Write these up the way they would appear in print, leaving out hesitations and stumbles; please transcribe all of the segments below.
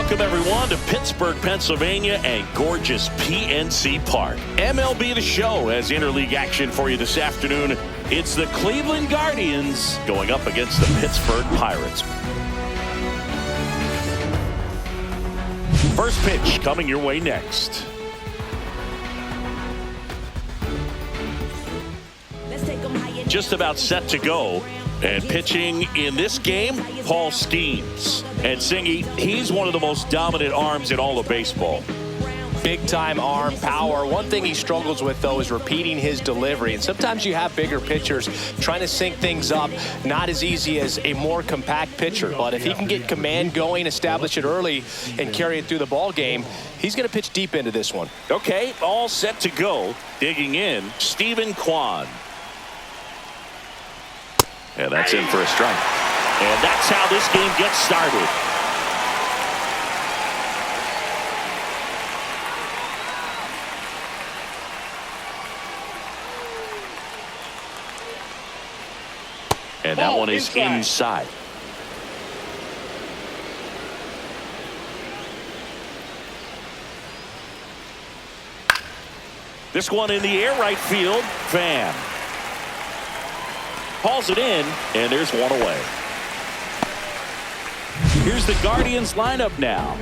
Welcome, everyone, to Pittsburgh, Pennsylvania and gorgeous PNC Park. MLB The Show has interleague action for you this afternoon. It's the Cleveland Guardians going up against the Pittsburgh Pirates. First pitch coming your way next. Just about set to go. And pitching in this game, Paul Skeens. And Singy, he's one of the most dominant arms in all of baseball. Big-time arm power. One thing he struggles with, though, is repeating his delivery. And sometimes you have bigger pitchers trying to sync things up. Not as easy as a more compact pitcher. But if he can get command going, establish it early, and carry it through the ball game, he's going to pitch deep into this one. Okay, all set to go. Digging in, Stephen Kwan. And that's in for a strike. And that's how this game gets started. And that one is inside. This one in the air, right field. Pham hauls it in, and there's one away. Here's the Guardians lineup now.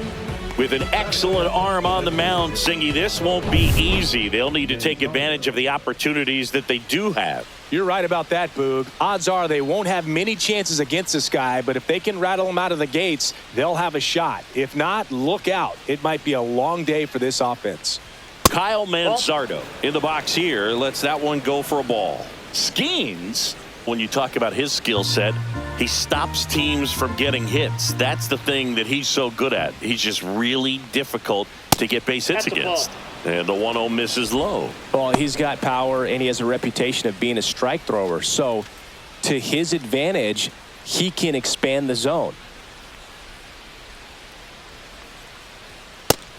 With an excellent arm on the mound, Singy, this won't be easy. They'll need to take advantage of the opportunities that they do have. You're right about that, Boog. Odds are they won't have many chances against this guy, but if they can rattle him out of the gates, they'll have a shot. If not, look out. It might be a long day for this offense. Kyle Manzardo in the box here lets that one go for a ball. Skeens, when you talk about his skill set, he stops teams from getting hits. That's the thing that he's so good at. He's just really difficult to get base hits against. And the 1-0 misses low. Well, he's got power, and he has a reputation of being a strike thrower. So, to his advantage, he can expand the zone.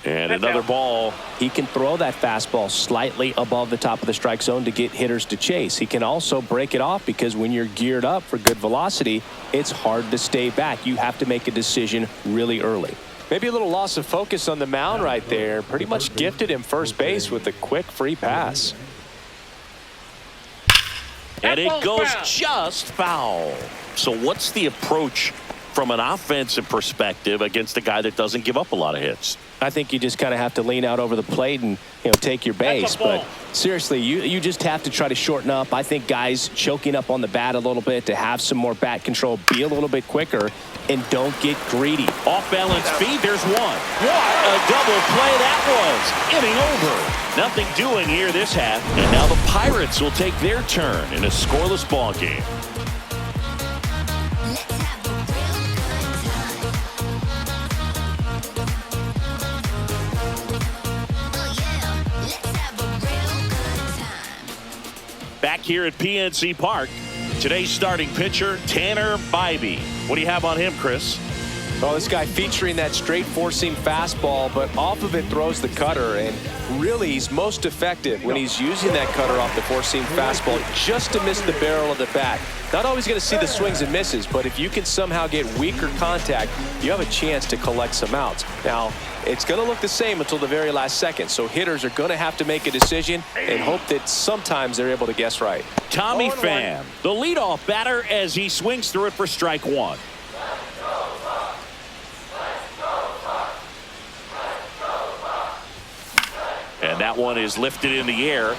And another ball. He can throw that fastball slightly above the top of the strike zone to get hitters to chase. He can also break it off because when you're geared up for good velocity, it's hard to stay back. You have to make a decision really early. Maybe a little loss of focus on the mound right there. Pretty much gifted him first base with a quick free pass. And it goes just foul. So what's the approach from an offensive perspective against a guy that doesn't give up a lot of hits? I think you just kind of have to lean out over the plate and take your base. But seriously, you just have to try to shorten up. I think guys choking up on the bat a little bit to have some more bat control, be a little bit quicker, and don't get greedy. Off balance feed, there's one. What a double play that was. Inning over. Nothing doing here this half. And now the Pirates will take their turn in a scoreless ball game. Back here at PNC Park, today's starting pitcher, Tanner Bybee. What do you have on him, Chris? Well, this guy featuring that straight four-seam fastball, but off of it throws the cutter, and really he's most effective when he's using that cutter off the four-seam fastball just to miss the barrel of the bat. Not always going to see the swings and misses, but if you can somehow get weaker contact, you have a chance to collect some outs. Now, it's going to look the same until the very last second, so hitters are going to have to make a decision and hope that sometimes they're able to guess right. Tommy Pham, the leadoff batter, as he swings through it for strike one. And that one is lifted in the air.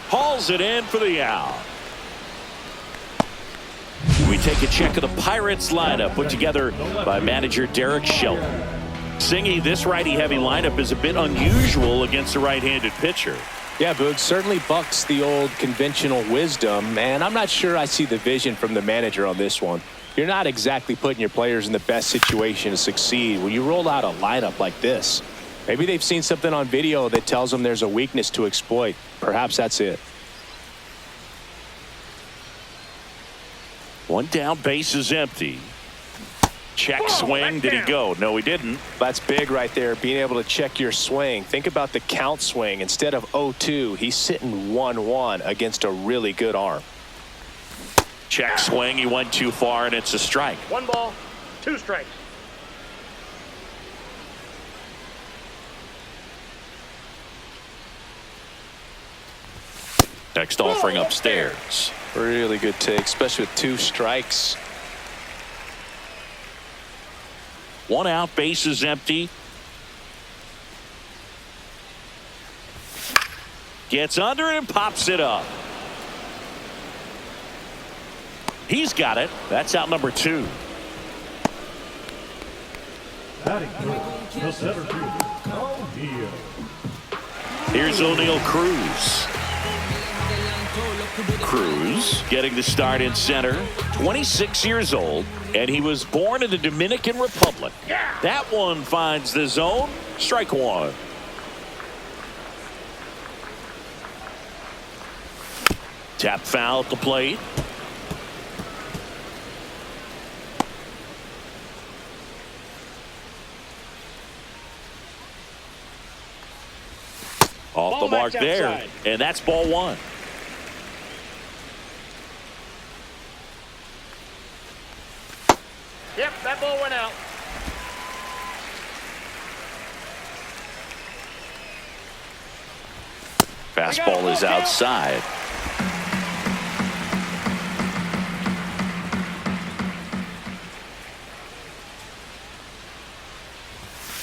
Hauls it in for the out. We take a check of the Pirates lineup put together by manager Derek Shelton. Singy, this righty-heavy lineup is a bit unusual against a right-handed pitcher. Yeah, Boog, certainly bucks the old conventional wisdom, and I'm not sure I see the vision from the manager on this one. You're not exactly putting your players in the best situation to succeed when you roll out a lineup like this. Maybe they've seen something on video that tells them there's a weakness to exploit. Perhaps that's it. One down, base is empty. Check swing. Did he go? No, he didn't. That's big right there, being able to check your swing. Think about the count swing. Instead of 0-2, he's sitting 1-1 against a really good arm. Check swing. He went too far, and it's a strike. One ball. 2 strikes. Next offering upstairs. Really good take, especially with 2 strikes. 1 out, bases empty. Gets under it and pops it up. He's got it. That's out number 2. Here's O'Neal Cruz. Cruz getting the start in center. 26 years old, and he was born in the Dominican Republic. That one finds the zone. Strike 1. Tap foul at the plate. Off the mark there, and that's ball 1. Yep, that ball went out. Fastball is outside.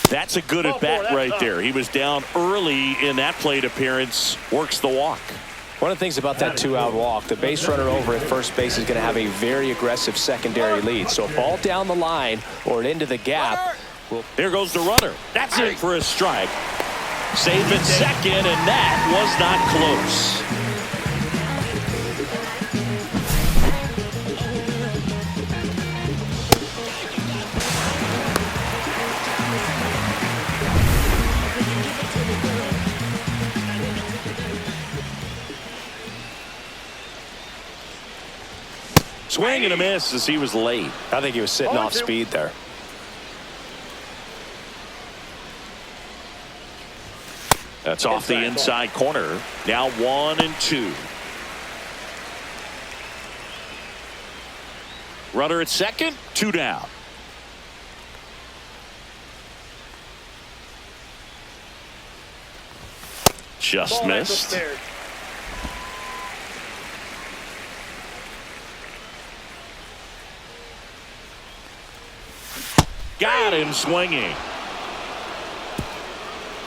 That's a good at bat right there. He was down early in that plate appearance. Works the walk. One of the things about that 2-out walk, the base runner over at first base is going to have a very aggressive secondary lead. So a ball down the line or into the gap. There goes the runner. That's in for a strike. Safe at second, and that was not close. Swing and a miss as he was late. I think he was sitting off speed there. That's off the inside corner. Now 1-2. Runner at second, 2 down. Just missed. Got him swinging.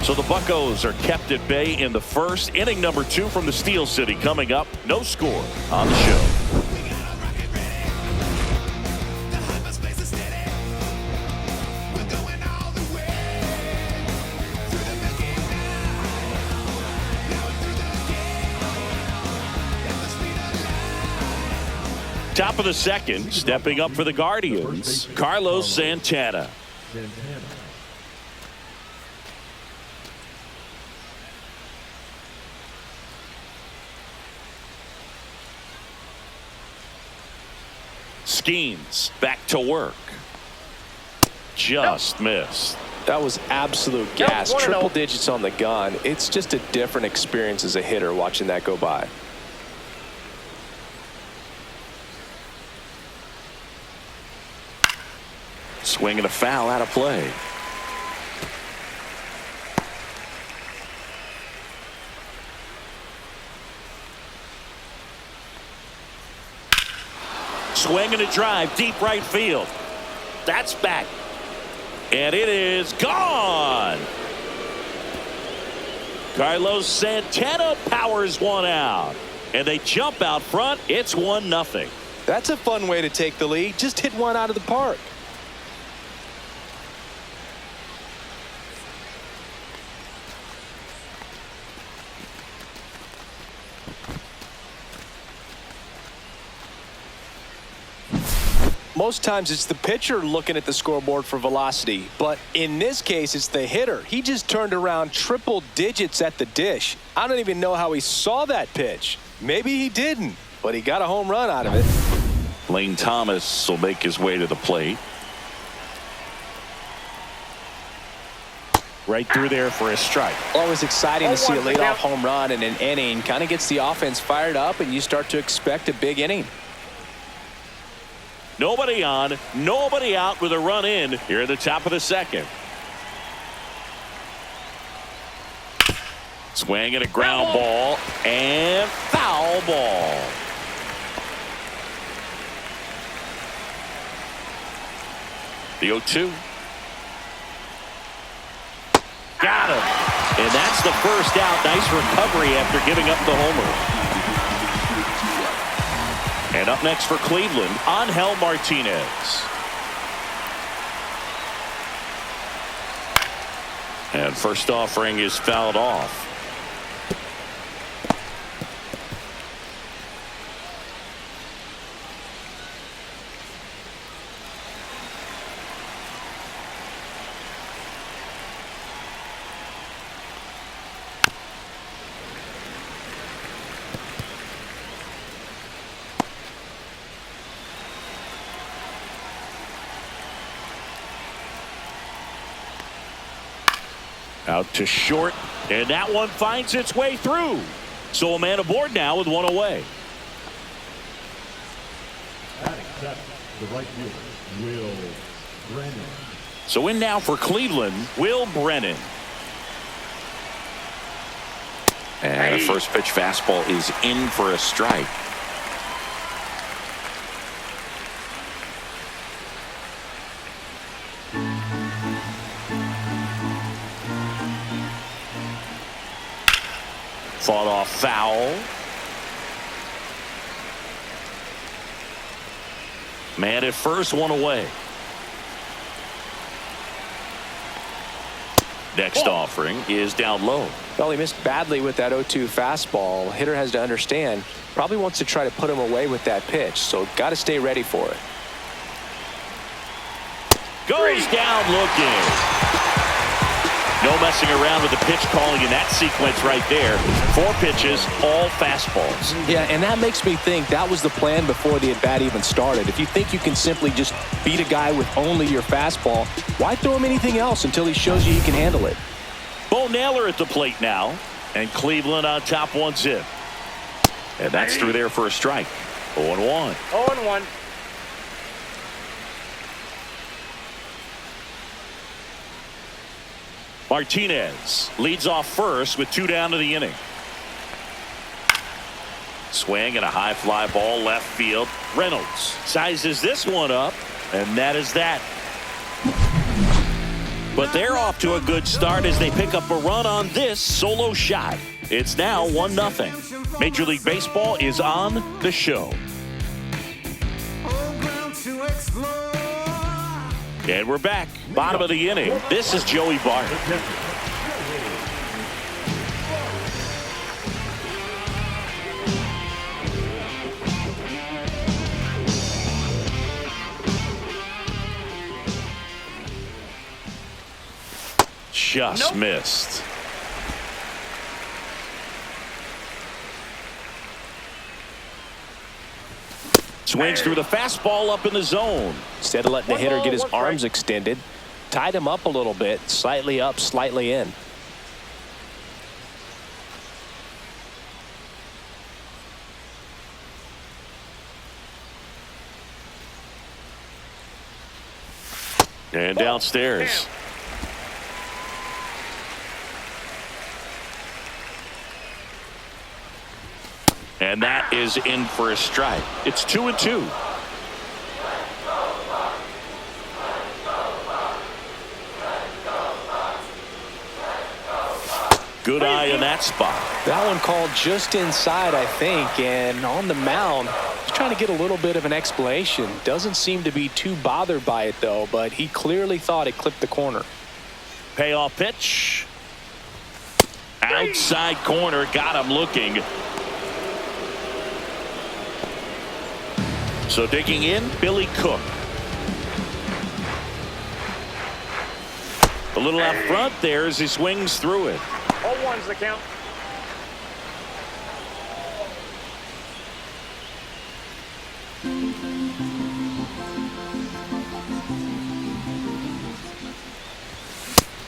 So the Buccos are kept at bay in the first. Inning number 2 from the Steel City coming up. No score on the show. Top of the second, stepping up for the Guardians, Carlos Santana. Skeens back to work. Just missed. That was absolute gas. Triple digits on the gun. It's just a different experience as a hitter watching that go by. Swing and a foul out of play. Swing and a drive deep right field. That's back. And it is gone. Carlos Santana powers one out. And they jump out front. It's 1-0. That's a fun way to take the lead. Just hit one out of the park. Most times it's the pitcher looking at the scoreboard for velocity, but in this case it's the hitter. He just turned around triple digits at the dish. I don't even know how he saw that pitch. Maybe he didn't, but he got a home run out of it. Lane Thomas will make his way to the plate. Right through there for a strike. Always exciting to see a leadoff home run in an inning. Kind of gets the offense fired up, and you start to expect a big inning. Nobody on, nobody out with a run in here at the top of the second. Swing and a ground ball and foul ball. The 0-2. Got him. And that's the first out. Nice recovery after giving up the homer. And up next for Cleveland, Angel Martinez. And first offering is fouled off. Out to short, and that one finds its way through. So a man aboard now with one away. The right fielder, Will Brennan. So in now for Cleveland, Will Brennan. And the first pitch fastball is in for a strike. Fought off foul. Man at first, one away. Next offering is down low. Well, he missed badly with that 0-2 fastball. Hitter has to understand, probably wants to try to put him away with that pitch, so got to stay ready for it. Goes down looking. No messing around with the pitch calling in that sequence right there. 4 pitches, all fastballs. Yeah, and that makes me think that was the plan before the at-bat even started. If you think you can simply just beat a guy with only your fastball, why throw him anything else until he shows you he can handle it? Bo Naylor at the plate now, and Cleveland on top 1-0. And that's through there for a strike. 0-1. 0-1. Martinez leads off first with 2 down to the inning. Swing and a high fly ball left field. Reynolds sizes this one up, and that is that. But they're off to a good start as they pick up a run on this solo shot. It's now 1-0. Major League Baseball is on the show. And we're back. Bottom of the inning. This is Joey Bart. Just missed. Swings through the fastball up in the zone. Instead of letting the hitter get his arms extended, tied him up a little bit, slightly up, slightly in. And downstairs. And that is in for a strike. It's 2-2. Good eye in that spot. That one called just inside, I think, and on the mound, he's trying to get a little bit of an explanation. Doesn't seem to be too bothered by it, though, but he clearly thought it clipped the corner. Payoff pitch. Outside corner, got him looking. So digging in, Billy Cook. A little out front there as he swings through it. 0-1's the count.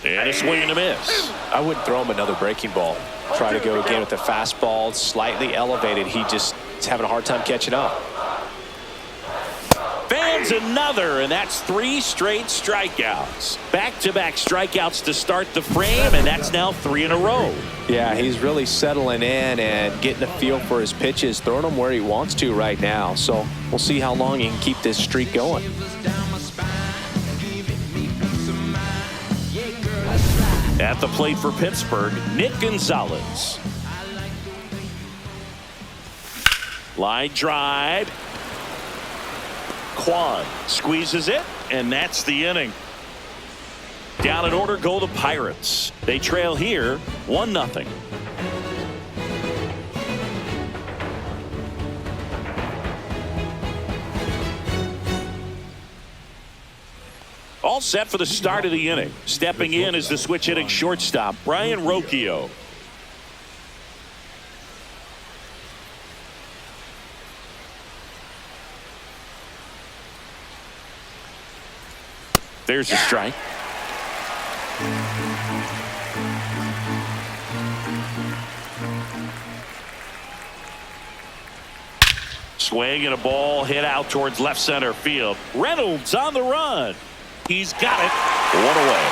And a swing and a miss. I wouldn't throw him another breaking ball. Try to go again with the fastball, slightly elevated. He just is having a hard time catching up. Fans adds another, and that's 3 straight strikeouts. Back-to-back strikeouts to start the frame, and that's now 3 in a row. Yeah, he's really settling in and getting a feel for his pitches, throwing them where he wants to right now. So we'll see how long he can keep this streak going. At the plate for Pittsburgh, Nick Gonzalez. Line drive. Kwan squeezes it, and that's the inning. Down in order go the Pirates. They trail here 1-0. All set for the start of the inning. Stepping in is the switch hitting shortstop, Brian Rocchio. There's a strike. Swing and a ball hit out towards left center field. Reynolds on the run. He's got it. 1 away.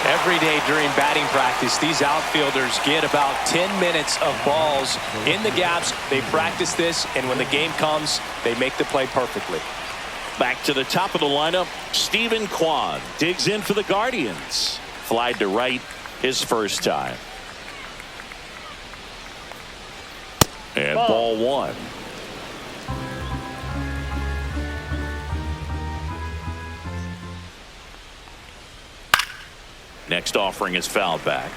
Every day during batting practice, these outfielders get about 10 minutes of balls in the gaps. They practice this, and when the game comes, they make the play perfectly. Back to the top of the lineup, Stephen Kwan digs in for the Guardians. Flied to right his first time. And ball 1. Next offering is fouled back.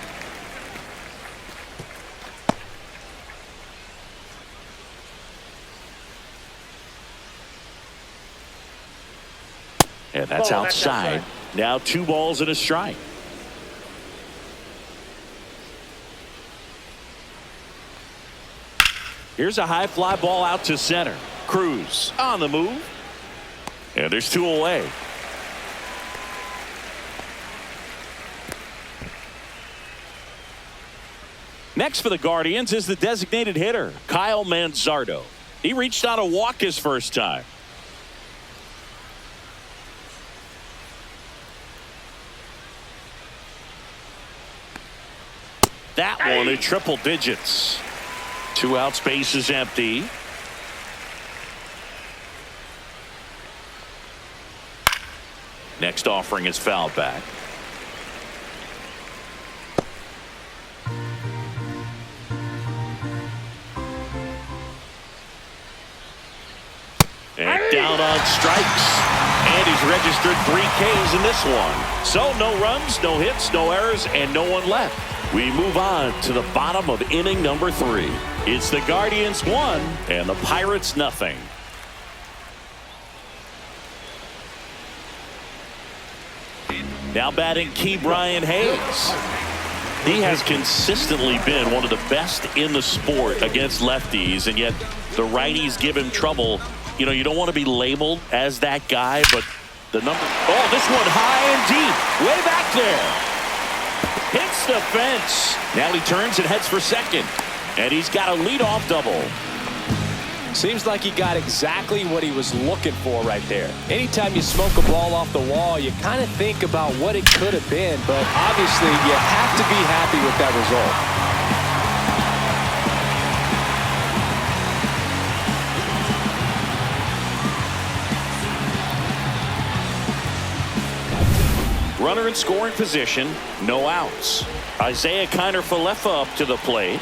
And that's outside. Now 2 balls and a strike. Here's a high fly ball out to center. Cruz on the move. And there's 2 away. Next for the Guardians is the designated hitter, Kyle Manzardo. He reached on a walk his first time. That one in triple digits. 2 outs, base is empty. Next offering is fouled back. And down on strikes. And he's registered 3 Ks in this one. So no runs, no hits, no errors, and no one left. We move on to the bottom of inning number 3. It's the Guardians 1 and the Pirates nothing. Now batting Key Brian Hayes. He has consistently been one of the best in the sport against lefties, and yet the righties give him trouble. You know, you don't want to be labeled as that guy, but the number. Oh, this one high and deep, way back there. Hits the fence. Now he turns and heads for second, and he's got a leadoff double. Seems like he got exactly what he was looking for right there. Anytime you smoke a ball off the wall, you kind of think about what it could have been, but obviously you have to be happy with that result. Runner in scoring position, no outs. Isaiah Kiner-Falefa up to the plate.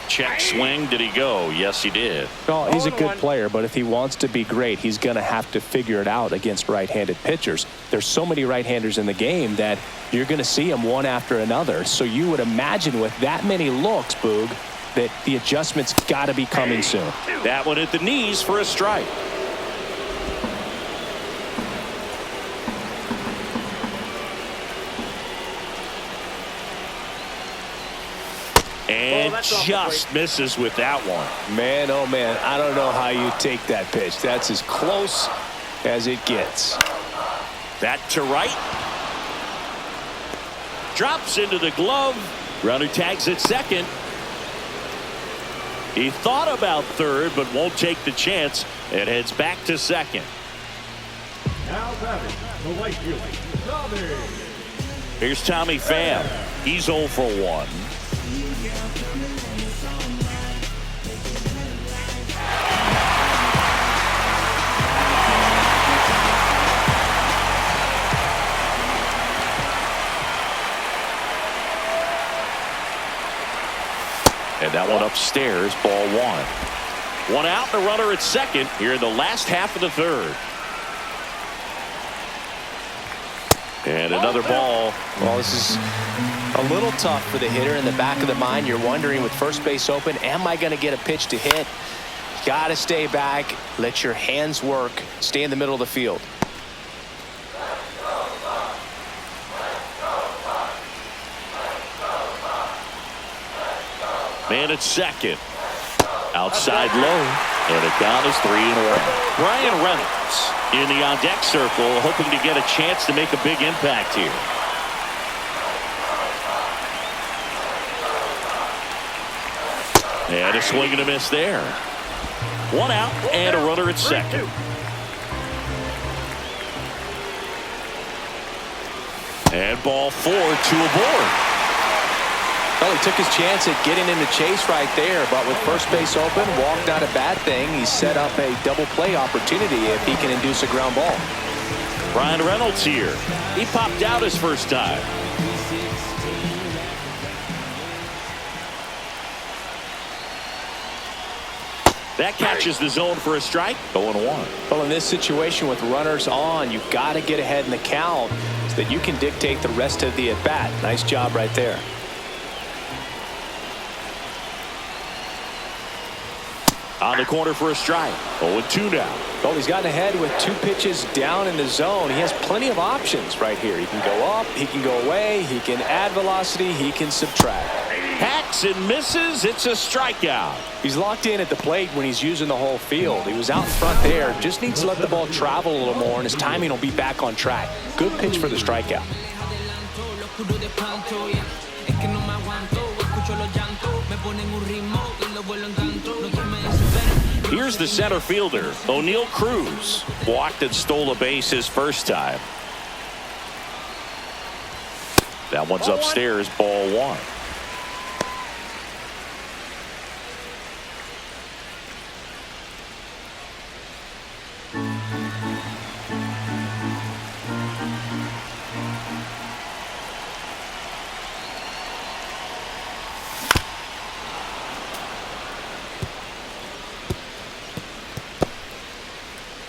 Check swing. Did he go? Yes, he did. Well, he's a good player, but if he wants to be great, he's going to have to figure it out against right-handed pitchers. There's so many right-handers in the game that you're going to see them one after another. So you would imagine with that many looks, Boog, that the adjustment's got to be coming soon. That one at the knees for a strike. And just misses with that one. Man, oh man, I don't know how you take that pitch. That's as close as it gets. That to right. Drops into the glove. Runner tags at second. He thought about third, but won't take the chance and heads back to second. Now batting, the right fielder, Tommy. Here's Tommy Pham. He's 0 for 1. And that one upstairs, ball 1. One out and a runner at second here in the last half of the third. And another ball. Well, this is a little tough for the hitter. In the back of the mind, you're wondering with first base open, am I going to get a pitch to hit? Got to stay back, let your hands work, stay in the middle of the field. Man at second. Outside low. And the count is 3-1. Brian Reynolds in the on-deck circle, hoping to get a chance to make a big impact here. And a swing and a miss there. One out and a runner at second. And ball 4, 2 aboard. Well, he took his chance at getting in the chase right there, but with first base open, walked out a bad thing. He set up a double play opportunity if he can induce a ground ball. Brian Reynolds here. He popped out his first time. That catches the zone for a strike. 0-1. Well, in this situation with runners on, you've got to get ahead in the count so that you can dictate the rest of the at-bat. Nice job right there. On the corner for a strike. 0-2 now. Well, he's gotten ahead with 2 pitches down in the zone. He has plenty of options right here. He can go up, he can go away, he can add velocity, he can subtract. Hacks and misses. It's a strikeout. He's locked in at the plate when he's using the whole field. He was out in front there. Just needs to let the ball travel a little more, and his timing will be back on track. Good pitch for the strikeout. Here's the center fielder, O'Neal Cruz. Walked and stole a base his first time. That one's upstairs, ball 1.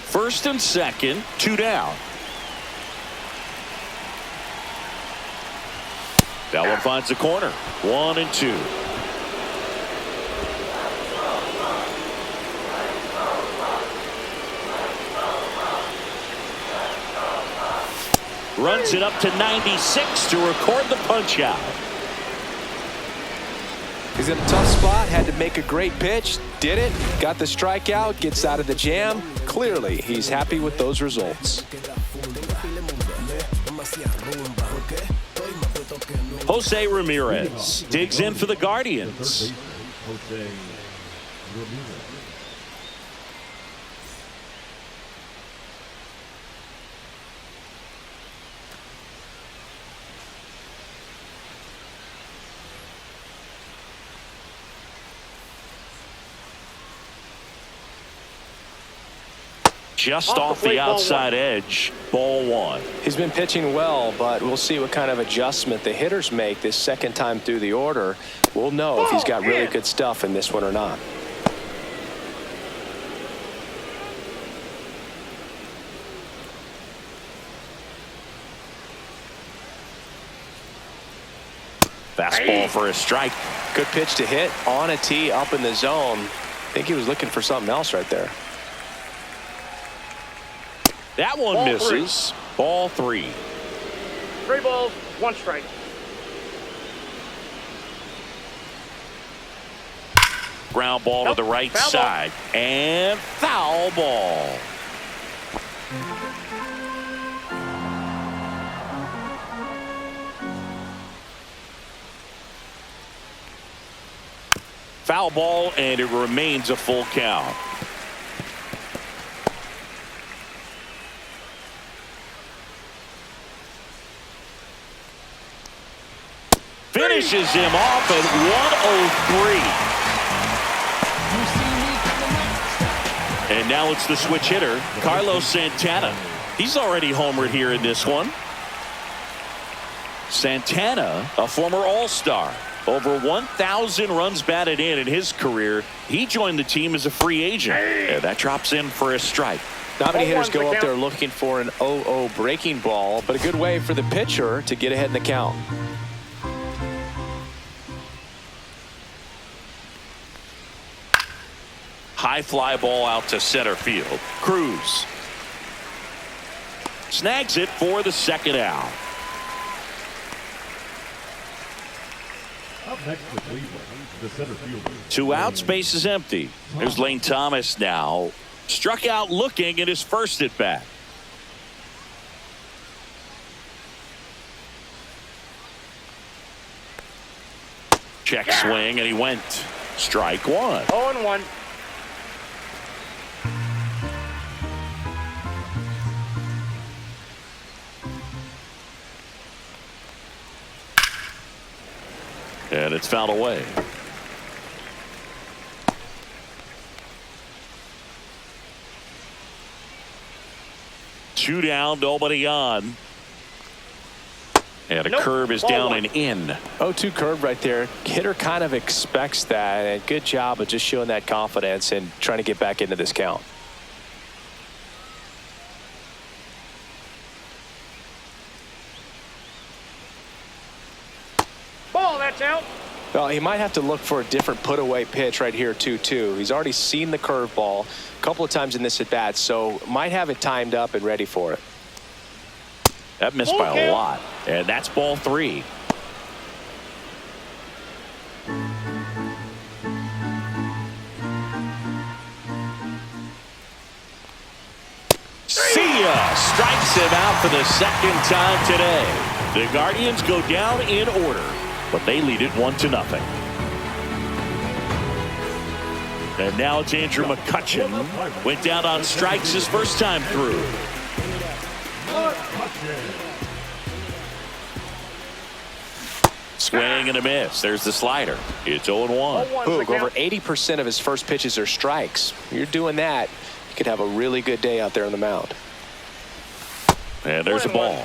First and second, 2 down. That one finds the corner. 1-2. Runs it up to 96 to record the punch out. He's in a tough spot, had to make a great pitch, did it, got the strikeout, gets out of the jam. Clearly, he's happy with those results. Jose Ramirez digs in for the Guardians. Jose Ramirez. Just off the outside edge, ball 1. He's been pitching well, but we'll see what kind of adjustment the hitters make this second time through the order. We'll know if he's got really good stuff in this one or not. Fastball for a strike. Good pitch to hit on a tee up in the zone. I think he was looking for something else right there. That one misses. Ball 3. 3 balls, 1 strike. Ground ball to the right side. And foul ball. foul ball, and it remains a full count. Finishes him off at 103. And now it's the switch hitter, Carlos Santana. He's already homered here in this one. Santana, a former All-Star. Over 1,000 runs batted in his career. He joined the team as a free agent. And that drops in for a strike. Not many hitters go up there looking for an 0-0 breaking ball, but a good way for the pitcher to get ahead in the count. High fly ball out to center field. Cruz snags it for the second out. Up next for Cleveland, the center fielder. 2 outs, base is empty. There's Lane Thomas now. Struck out looking at his first at bat. Check swing, and he went. Strike one. 0-1. And it's fouled away. Two down, nobody on. And a curve is down and in. 0-2 curve right there. Hitter kind of expects that, and good job of just showing that confidence and trying to get back into this count. Ball, that's out. Well, he might have to look for a different put-away pitch right here, 2-2. He's already seen the curveball a couple of times in this at-bat, so might have it timed up and ready for it. That missed by a lot, and that's ball 3. See ya! Strikes him out for the second time today. The Guardians go down in order, but they lead it 1-0. And now it's Andrew McCutchen. Went down on strikes his first time through. Swing and a miss. There's the slider. It's 0-1. Boog, over 80% of his first pitches are strikes. You're doing that, you could have a really good day out there on the mound. And there's a ball.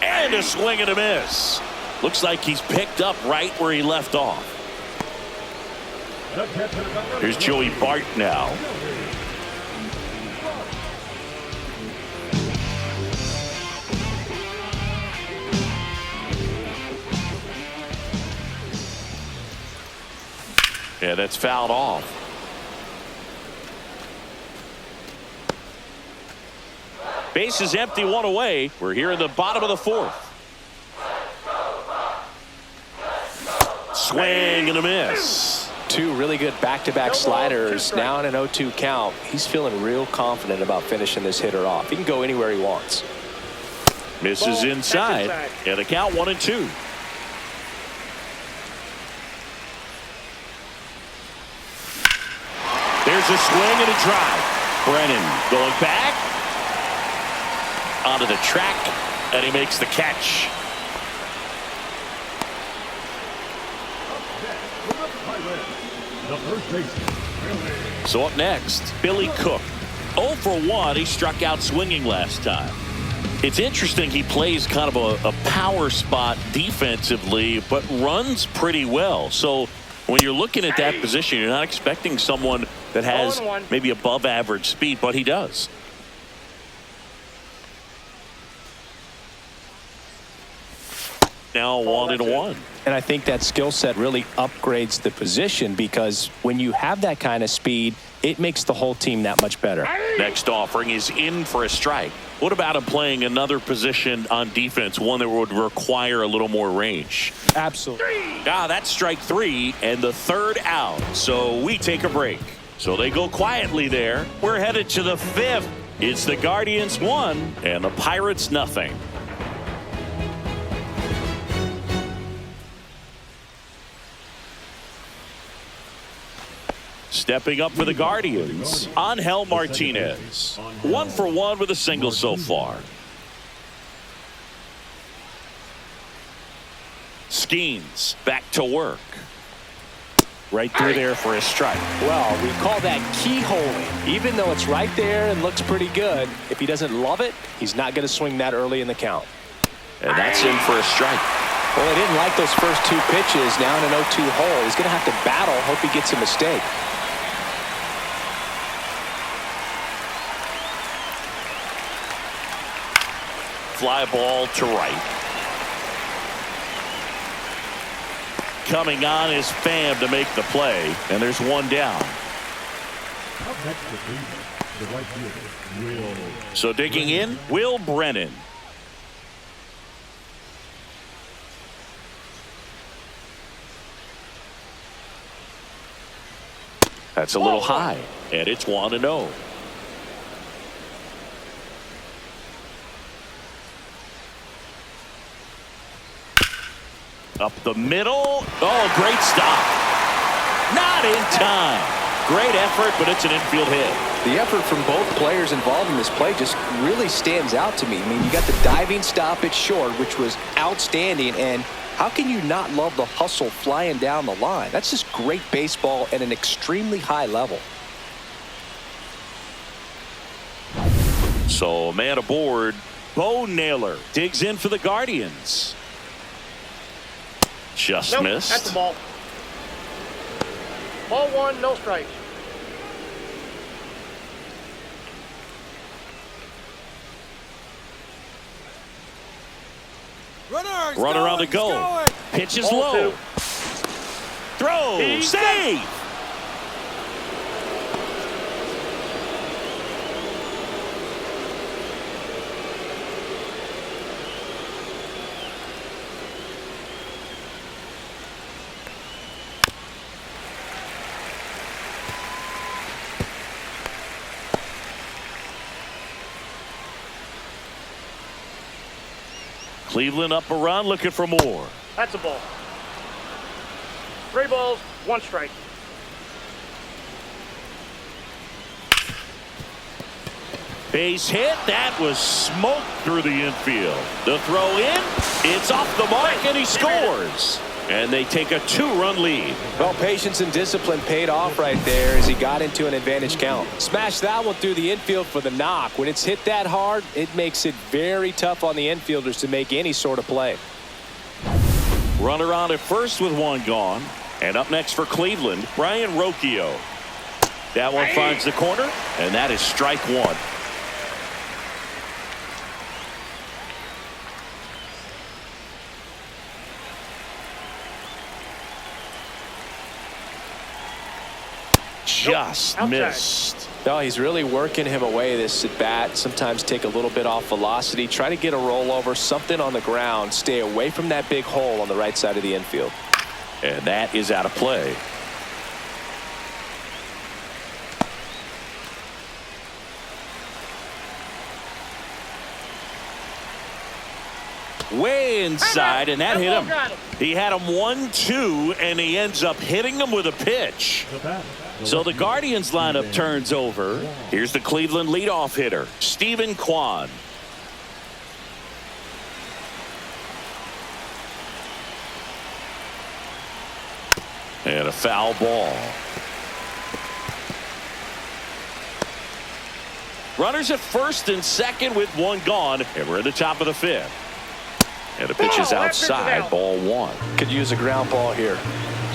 And a swing and a miss. Looks like he's picked up right where he left off. Here's Joey Bart now. Yeah, that's fouled off. Base is empty, 1 away. We're here in the bottom of the 4th. Swing and a miss. 2 really good back-to-back sliders. Now in an 0-2 count. He's feeling real confident about finishing this hitter off. He can go anywhere he wants. Misses inside. And a count 1-2. There's a swing and a drive. Brennan going back. Onto the track, and he makes the catch. So up next, Billy Cook. 0 for 1. He struck out swinging last time. It's interesting, he plays kind of a power spot defensively, but runs pretty well. So when you're looking at that position, you're not expecting someone that has maybe above average speed, but he does. Now 1-1. And I think that skill set really upgrades the position, because when you have that kind of speed, it makes the whole team that much better. Next offering is in for a strike. What about him playing another position on defense, one that would require a little more range? Absolutely. That's strike 3 and the third out. So we take a break. So they go quietly there. We're headed to the 5th. It's the Guardians 1 and the Pirates nothing. Stepping up for the Guardians, Angel Martinez. 1 for 1 with a single so far. Skeens back to work. Right through there for a strike. Well, we call that keyholing. Even though it's right there and looks pretty good, if he doesn't love it, he's not going to swing that early in the count. And that's in for a strike. Well, he didn't like those first 2 pitches. Now in an 0-2 hole, he's going to have to battle. Hope he gets a mistake. Fly ball to right. Coming on is Pham to make the play, and there's one down. Up next to Cleveland, the right fielder, Will. So digging in, Will Brennan. That's a little high, and it's 1-0. Up the middle. Oh, great stop. Not in time. Great effort, but it's an infield hit. The effort from both players involved in this play just really stands out to me. I mean, you got the diving stop at short, which was outstanding, and how can you not love the hustle flying down the line? That's just great baseball at an extremely high level. So, man aboard, Bo Naylor digs in for the Guardians. Just missed. That's the ball. Ball 1, no strikes. Runner on the go. Pitch is low. 2. Throw. Save. Cleveland up a run, looking for more. That's a ball. 3 balls, 1 strike. Base hit. That was smoked through the infield. The throw in. It's off the mark, and he scores. And they take a 2-run lead. Well, patience and discipline paid off right there as he got into an advantage count. Smashed that one through the infield for the knock. When it's hit that hard, it makes it very tough on the infielders to make any sort of play. Runner on at first with 1 gone. And up next for Cleveland, Brian Rocchio. That one finds the corner, and that is strike 1. Just missed. No, he's really working him away this at bat. Sometimes take a little bit off velocity. Try to get a rollover, something on the ground. Stay away from that big hole on the right side of the infield. And that is out of play. Way inside, and that hit him. He had him 1-2, and he ends up hitting him with a pitch. So the Guardians lineup turns over. Here's the Cleveland leadoff hitter, Stephen Kwan. And a foul ball. Runners at first and second with 1 gone, and we're at the top of the 5th. And the pitch is outside, ball 1. Could use a ground ball here.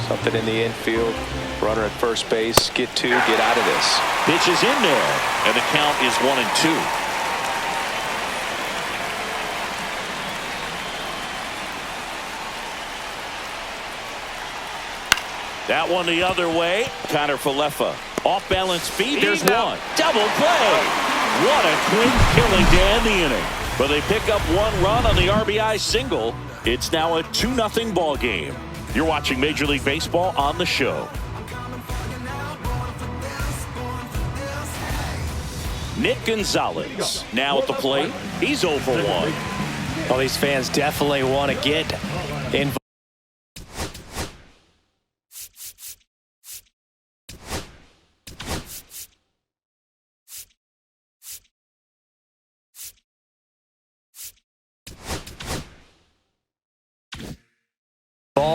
Something in the infield. Runner at first base. Get 2. Get out of this. Pitch is in there, and the count is 1-2. That one the other way. Connor Falefa. Off-balance feed. There's one. Double play. What a quick killing to end the inning. But they pick up one run on the RBI single. It's now a 2-0 ball game. You're watching Major League Baseball on the show. Nick Gonzalez now at the plate. He's 0 for 1. Well, these fans definitely want to get involved.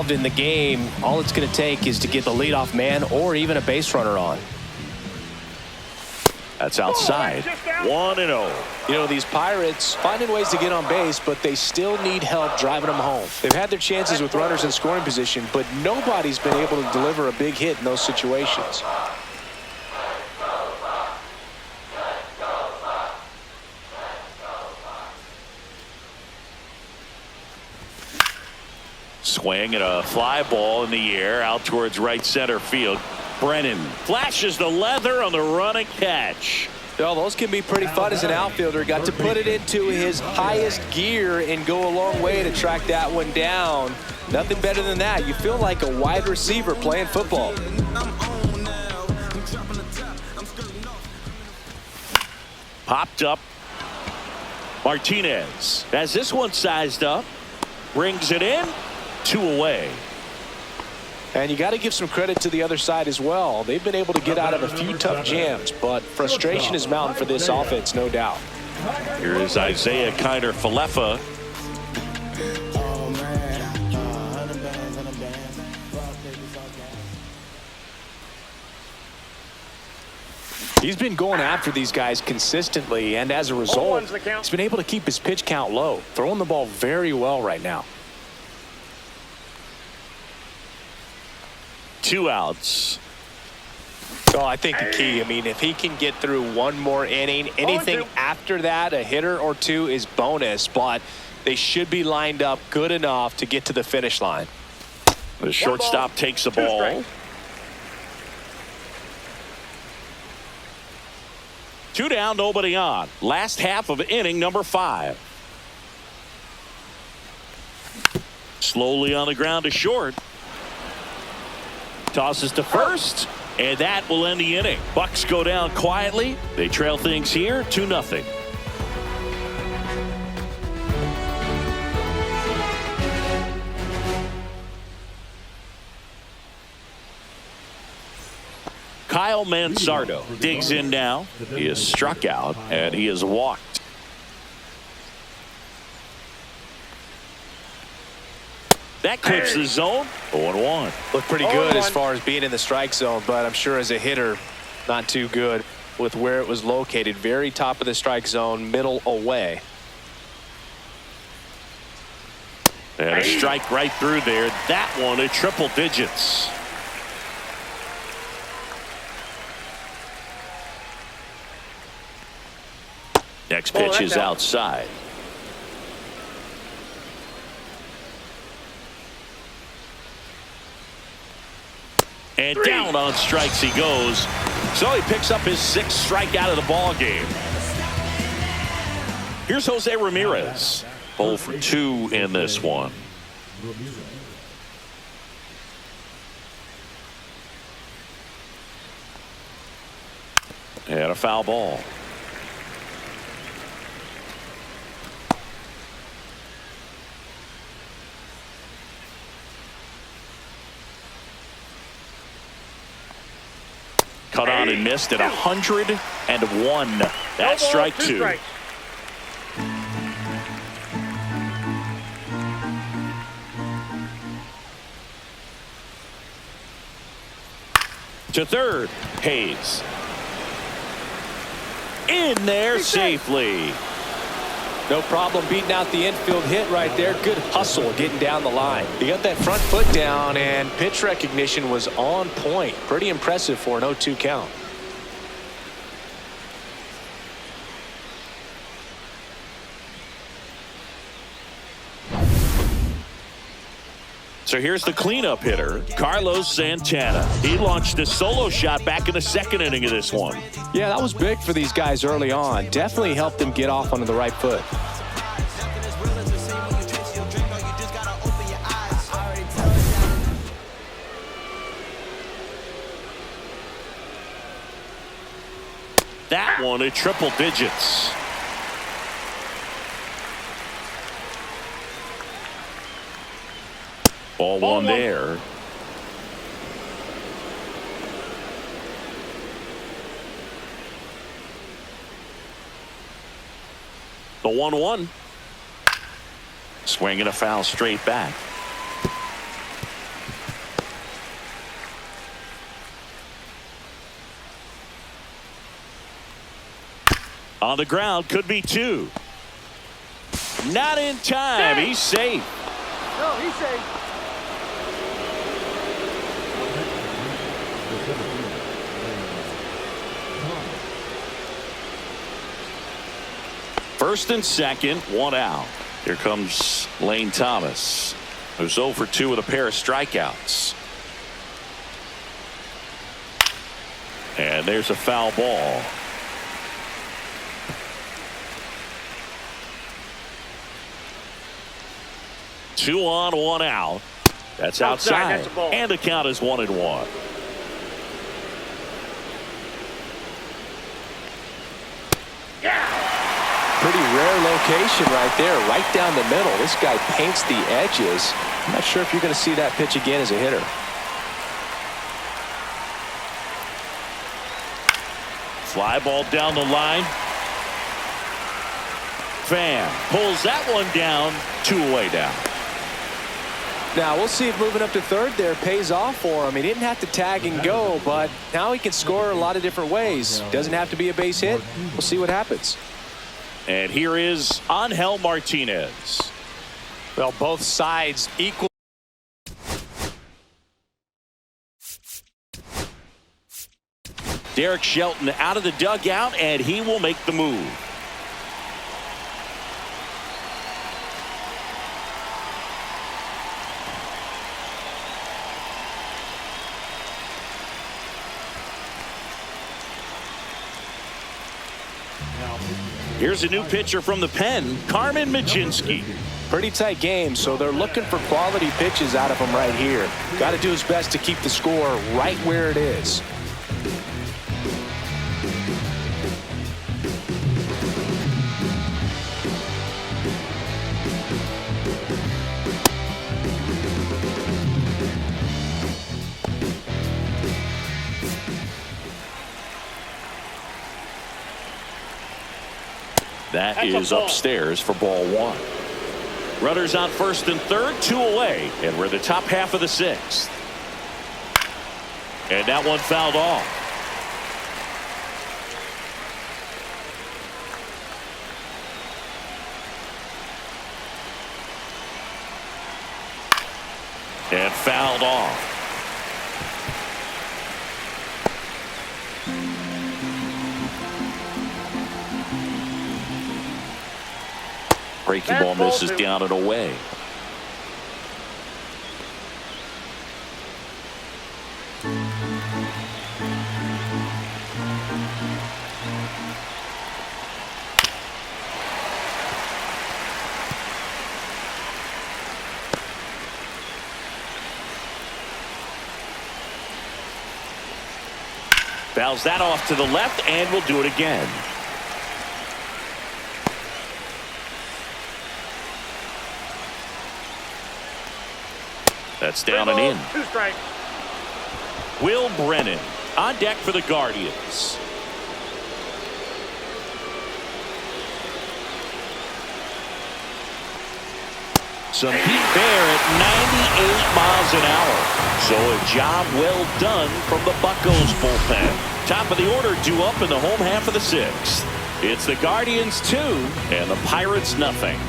In the game. All it's going to take is to get the leadoff man or even a base runner on. That's outside. 1-0. You know, these Pirates finding ways to get on base, but they still need help driving them home. They've had their chances with runners in scoring position, but nobody's been able to deliver a big hit in those situations. Swing and a fly ball in the air out towards right center field. Brennan flashes the leather on the running catch. Well, those can be pretty fun as an outfielder. Got to put it into his highest gear and go a long way to track that one down. Nothing better than that. You feel like a wide receiver playing football. Popped up. Martinez has this one sized up. Brings it in. 2 away. And you got to give some credit to the other side as well. They've been able to get out of a few tough jams, but frustration is mounting for this offense, no doubt. Here is Isaiah Kiner Falefa. He's been going after these guys consistently, and as a result, he's been able to keep his pitch count low, throwing the ball very well right now. 2 outs. So I think the key, I mean, if he can get through one more inning, anything after that, a hitter or two is bonus, but they should be lined up good enough to get to the finish line. The shortstop takes the ball. 2 down, nobody on. Last half of inning number 5. Slowly on the ground to short. Tosses to first, and that will end the inning. Bucks go down quietly. They trail things here 2-0. Kyle Manzardo digs in now. He is struck out, and he is walked. That clips the zone. 0-1. Looked pretty good as far as being in the strike zone, but I'm sure as a hitter, not too good with where it was located. Very top of the strike zone, middle away. And a strike right through there. That one at triple digits. Next pitch is outside. And down on strikes he goes. So he picks up his 6th strikeout of the ball game. Here's Jose Ramirez. 0 for 2 in this one. And a foul ball. Cut on and missed at 101. That's strike 2. To third, Hayes. In there safely. No problem beating out the infield hit right there. Good hustle getting down the line. He got that front foot down, and pitch recognition was on point. Pretty impressive for an 0-2 count. So here's the cleanup hitter, Carlos Santana. He launched a solo shot back in the second inning of this one. Yeah, that was big for these guys early on. Definitely helped them get off onto the right foot. That one at triple digits. Ball one there. The 1-1. Swinging a foul straight back. On the ground, could be two. Not in time. He's safe. No, he's safe. First and second, one out. Here comes Lane Thomas, who's 0 for 2 with a pair of strikeouts. And there's a foul ball. Two on, one out. That's outside. That's a ball. And the count is 1-1. Pretty rare location right there, right down the middle. This guy paints the edges. I'm not sure if you're going to see that pitch again as a hitter. Fly ball down the line. Fan pulls that one down, 2 away down. Now we'll see if moving up to third there pays off for him. He didn't have to tag and go, but now he can score a lot of different ways. Doesn't have to be a base hit. We'll see what happens. And here is Angel Martinez. Well, both sides equal. Derek Shelton out of the dugout, and he will make the move. Here's a new pitcher from the pen, Carmen Mlodzinski. Pretty tight game, so they're looking for quality pitches out of him right here. Got to do his best to keep the score right where it is. That is upstairs for ball one. Runners on first and third, 2 away, and we're the top half of the 6th. And that one fouled off. And fouled off. Breaking ball misses down and away. Fouls that off to the left, and we'll do it again. That's down and in. 2 strikes. Will Brennan on deck for the Guardians. Some heat there at 98 miles an hour. So a job well done from the Buccos bullpen. Top of the order due up in the home half of the 6th. It's the Guardians 2 and the Pirates nothing.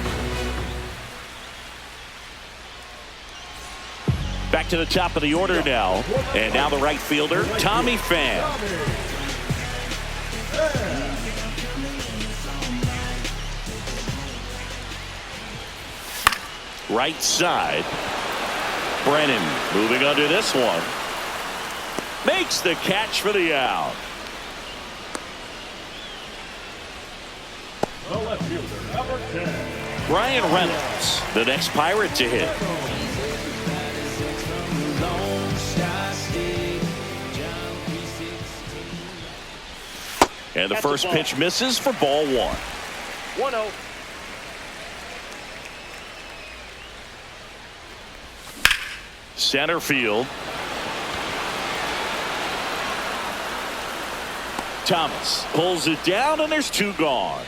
Back to the top of the order now. And now the right fielder, Tommy Pham. Right side. Brennan moving under this one. Makes the catch for the out. The left fielder, number 10. Brian Reynolds, the next Pirate to hit. And the first pitch misses for ball 1. 1-0. Center field. Thomas pulls it down, and there's 2 gone.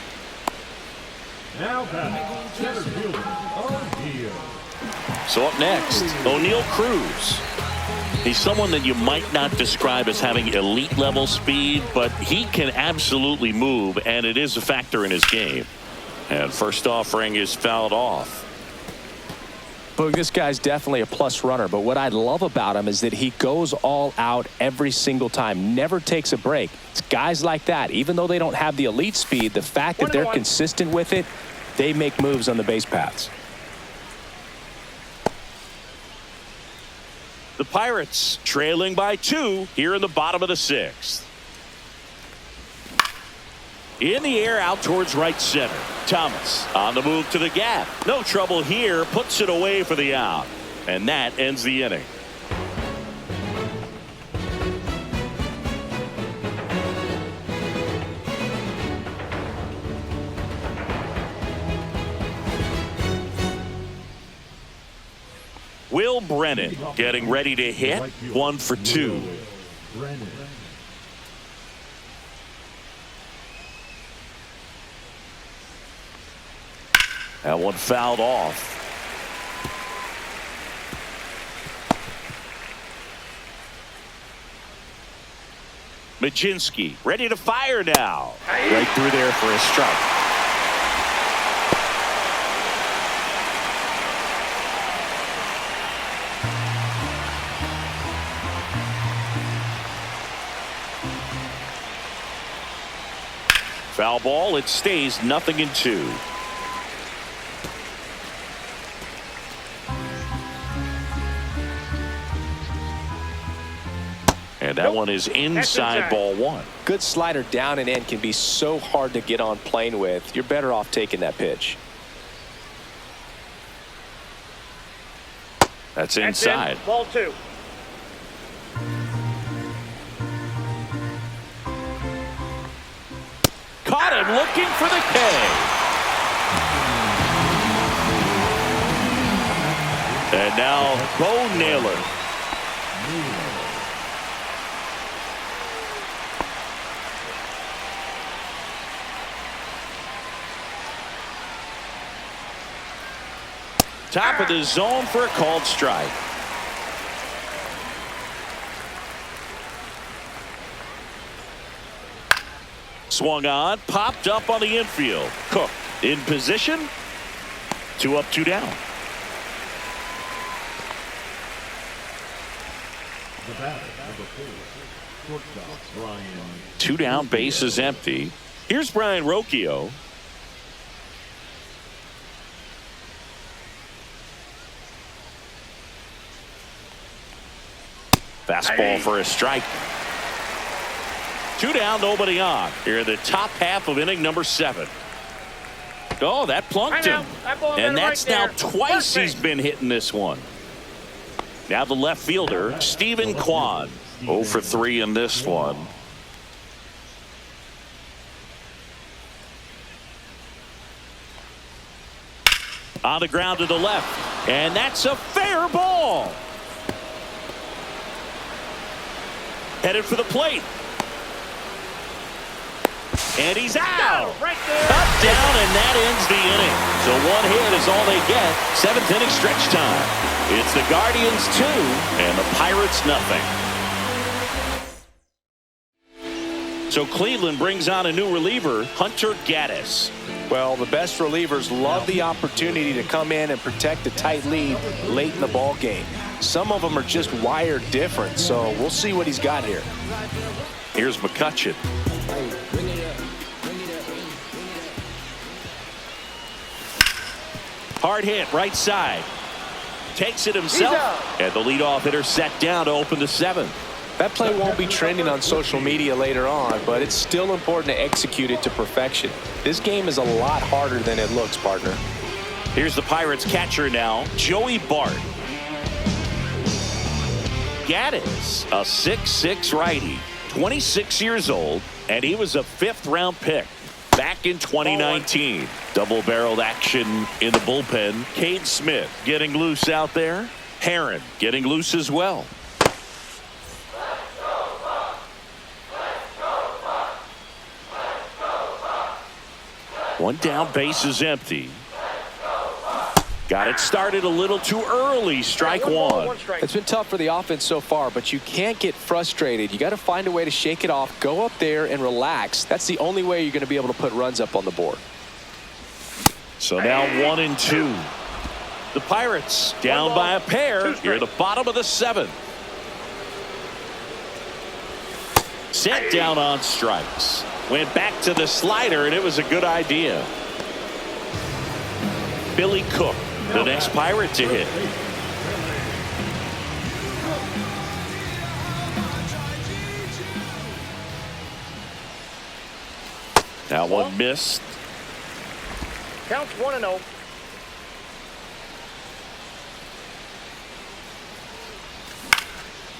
Now batting, center fielder, O'Neal. So up next, O'Neal Cruz. He's someone that you might not describe as having elite level speed, but he can absolutely move, and it is a factor in his game. And first offering is fouled off. Boog, this guy's definitely a plus runner, but what I love about him is that he goes all out every single time, never takes a break. It's guys like that, even though they don't have the elite speed, the fact that they're consistent with it, they make moves on the base paths. The Pirates trailing by 2 here in the bottom of the 6th. In the air out towards right center. Thomas on the move to the gap. No trouble here. Puts it away for the out. And that ends the inning. Will Brennan getting ready to hit. 1 for 2. Brennan. That one fouled off. Majinski ready to fire now. Right through there for a strike. Foul ball. It stays 0-2. And that one is inside ball 1. Good slider down and in can be so hard to get on plane with. You're better off taking that pitch. That's inside. In. Ball 2. Caught him looking for the K. And now Bo Naylor. Top of the zone for a called strike. Swung on, popped up on the infield. Cook in position. 2 up, 2 down. The batter, number 4, shortstop Brian. 2 down, base is empty. Here's Brian Rocchio. Fastball for a strike. 2 down, nobody on. Here in the top half of inning number 7. Oh, that plunked him. And that's now twice he's been hitting this one. Now the left fielder, Stephen Kwan. 0 for 3 in this one. On the ground to the left. And that's a fair ball. Headed for the plate. And he's out. Right there. Up, down, and that ends the inning. So 1 hit is all they get. 7th inning stretch time. It's the Guardians 2 and the Pirates nothing. So Cleveland brings on a new reliever, Hunter Gaddis. Well, the best relievers love the opportunity to come in and protect a tight lead late in the ball game. Some of them are just wired different, so we'll see what he's got here. Here's McCutcheon. Hard hit, right side. takes it himself. And the leadoff hitter set down to open the 7th. That play won't be trending on social media later on, but it's still important to execute it to perfection. This game is a lot harder than it looks, partner. Here's the Pirates catcher now, Joey Bart. Gaddis, a 6'6" righty, 26 years old, and he was a 5th-round pick back in 2019. Double-barreled action in the bullpen. Cade Smith getting loose out there. Heron getting loose as well. One down, base is empty. Got it started a little too early. Strike one. It's been tough for the offense so far, but you can't get frustrated. You got to find a way to shake it off, go up there and relax. That's the only way you're going to be able to put runs up on the board. So now 1-2. The Pirates down by a pair here at the bottom of the 7th. Set down on strikes. Went back to the slider, and it was a good idea. Billy Cook, the next Pirate to hit. That one missed. Counts 1-0.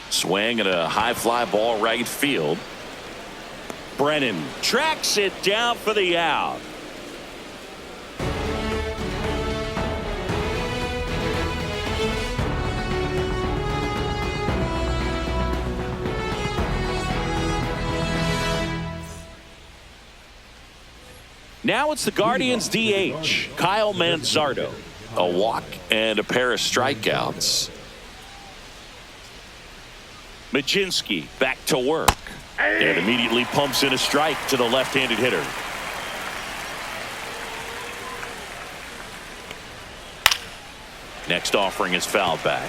Swing and a high fly ball right field. Brennan tracks it down for the out. Now it's the Guardians DH, Kyle Manzardo. A walk and a pair of strikeouts. Majinski back to work. And immediately pumps in a strike to the left-handed hitter. Next offering is fouled back.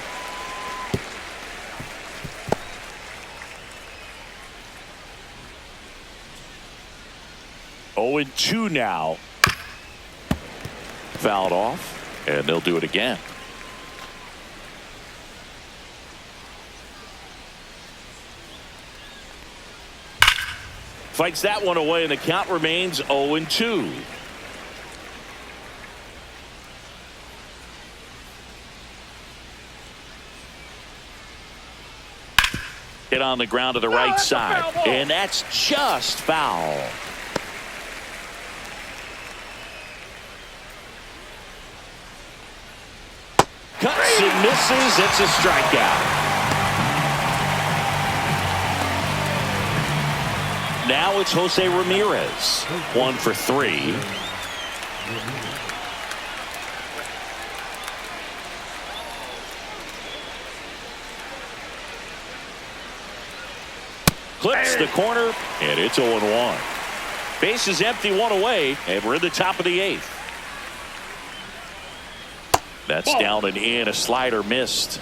Oh, 0-2 now. Fouled off, and they'll do it again. Fights that one away, and the count remains 0-2. Hit on the ground to the right side, and that's just foul. Cuts and misses. It's a strikeout. Now it's Jose Ramirez. 1 for 3. Clips the corner, and it's 0-1. Base is empty, one away, and we're in the top of the 8th. That's down and in. A slider missed.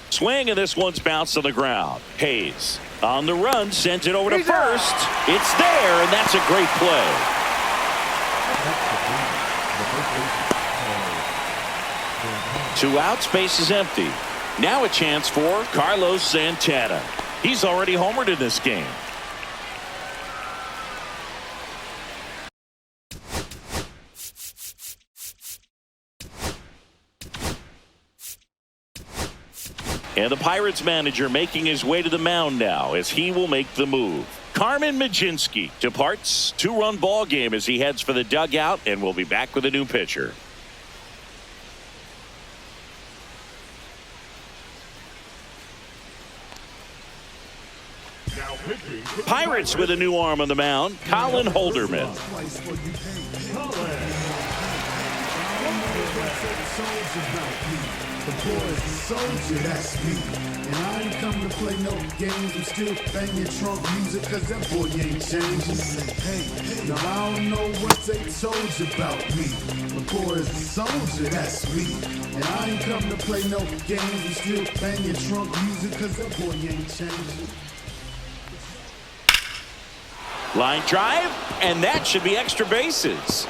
Swing, and this one's bounced on the ground. Hayes on the run, sends it over to first. It's there, and that's a great play. Two outs, base is empty. Now a chance for Carlos Santana. He's already homered in this game. And the Pirates manager making his way to the mound now as he will make the move. Carmen Majinski departs. 2-run ball game as he heads for the dugout, and we'll be back with a new pitcher. Pirates with a new arm on the mound, Colin Holderman. The boy's the soldier, that's me. And I ain't come to play no games. I'm still banging trunk music, cause that boy ain't changing. Hey, now I don't know what they told you about me. The boy's the soldier, that's me. And I ain't come to play no games. I'm still banging trunk music, cause that boy ain't changing. Line drive, and that should be extra bases.